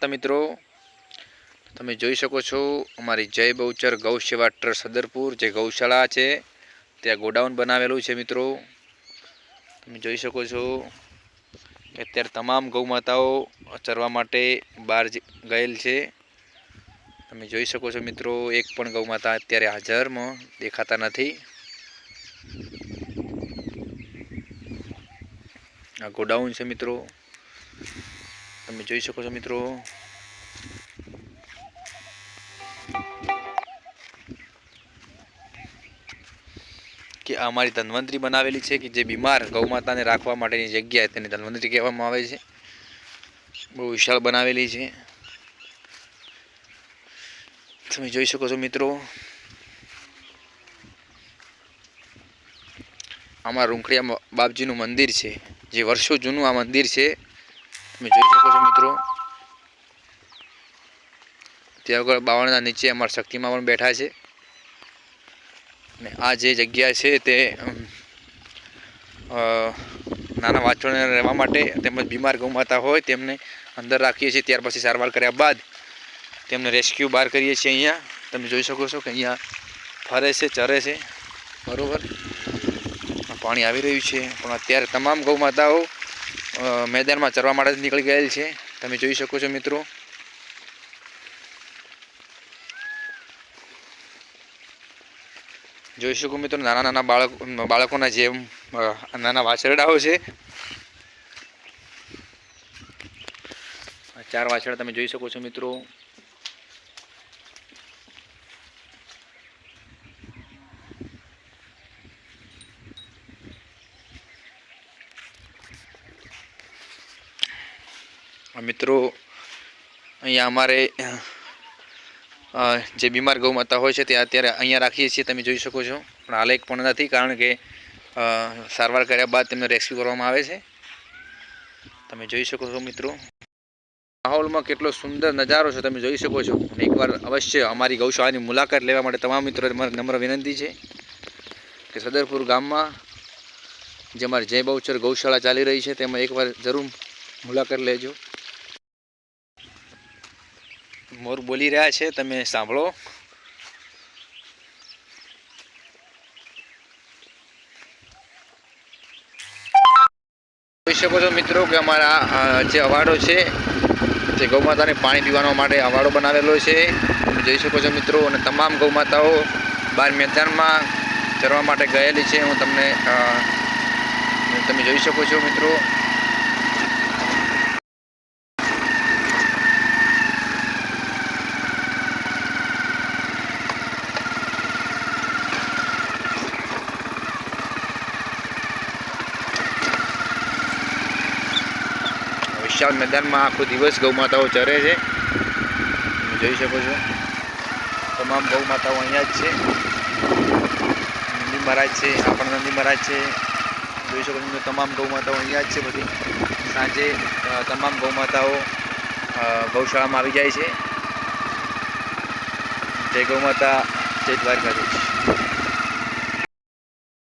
માતા મિત્રો, તમે જોઈ શકો છો અમારી જય બહુચર ગૌ સેવા ટ્રસ્ટ સદરપુર જે ગૌશાળા છે ત્યાં ગોડાઉન બનાવેલું છે મિત્રો। તમે જોઈ શકો છો કે અત્યારે તમામ ગૌ માતાઓ ચરવા માટે બહાર ગયેલ છે। તમે જોઈ શકો છો મિત્રો, એક પણ ગૌ માતા અત્યારે હાજરમાં દેખાતા નથી। આ ગોડાઉન છે મિત્રો, તમે જોઈ શકો છો મિત્રો। કે અમારી ધન્વંતરી બનાવેલી છે કે જે બીમાર ગૌ માતાને રાખવા માટેની જગ્યા તેને ધન્વંતરી કહેવામાં આવે છે। બહુ વિશાળ બનાવેલી છે, તમે જોઈ શકો છો મિત્રો। આમાં રૂંખડિયા બાપજીનું મંદિર છે, જે વર્ષો જૂનું આ મંદિર છે, તમે જોઈ શકો છો મિત્રો। ત્યાં આગળ બાવળના નીચે અમારા શક્તિમાં પણ બેઠા છે અને આ જે જગ્યા છે તે નાના વાછરડોને રહેવા માટે તેમજ બીમાર ગૌ માતા હોય તેમને અંદર રાખીએ છીએ। ત્યાર પછી સારવાર કર્યા બાદ તેમને રેસ્ક્યુ બહાર કરીએ છીએ। અહીંયા તમે જોઈ શકો છો કે અહીંયા ફરે છે, ચરે છે, બરાબર। પાણી આવી રહ્યું છે, પણ અત્યારે તમામ ગૌ માતાઓ મેદાનમાં ચરવા માટે નીકળી ગયેલ છે, તમે જોઈ શકો છો મિત્રો। જોઈ શકો મિત્રો, નાના નાના બાળકોના જેમ નાના વાછરડાઓ છે। 4 વાછરડા તમે જોઈ શકો છો મિત્રો। મિત્રો અહીંયા અમારે જે બીમાર ગૌ માતા હોય છે તે અત્યારે અહીંયા રાખીએ છીએ, તમે જોઈ શકો છો। પણ હાલ એક પણ નથી, કારણ કે સારવાર કર્યા બાદ તેમને રેસ્ક્યુ કરવામાં આવે છે, તમે જોઈ શકો છો મિત્રો। માહોલમાં કેટલો સુંદર નજારો છે તમે જોઈ શકો છો। એકવાર અવશ્ય અમારી ગૌશાળાની મુલાકાત લેવા માટે તમામ મિત્રો નમ્ર વિનંતી છે કે સદરપુર ગામમાં જે અમારી જય બહુચર ગૌશાળા ચાલી રહી છે તેમાં એકવાર જરૂર મુલાકાત લેજો। મોર બોલી રહ્યા છે, તમે સાંભળો। જોઈ શકો છો મિત્રો કે અમારા જે અવાડો છે જે ગૌ માતાને પાણી પીવા માટે અવાડો બનાવેલો છે, તમે જોઈ શકો છો મિત્રો। અને તમામ ગૌ માતાઓ બહાર મેદાનમાં ચરવા માટે ગયેલી છે, હું તમને તમે જોઈ શકો છો મિત્રો। વિશાળ મેદાનમાં આખો દિવસ ગૌ માતાઓ ચરે છે, તમે જોઈ શકો છો। તમામ ગૌ માતાઓ અહીંયા જ છે, નંદી મહારાજ છે, આપણા નંદી મહારાજ છે, જોઈ શકો છો। તમામ ગૌ માતાઓ અહીંયા જ છે બધી। સાંજે તમામ ગૌ માતાઓ ગૌશાળામાં આવી જાય છે। જય ગૌ માતા, જય દ્વારકાધીશ।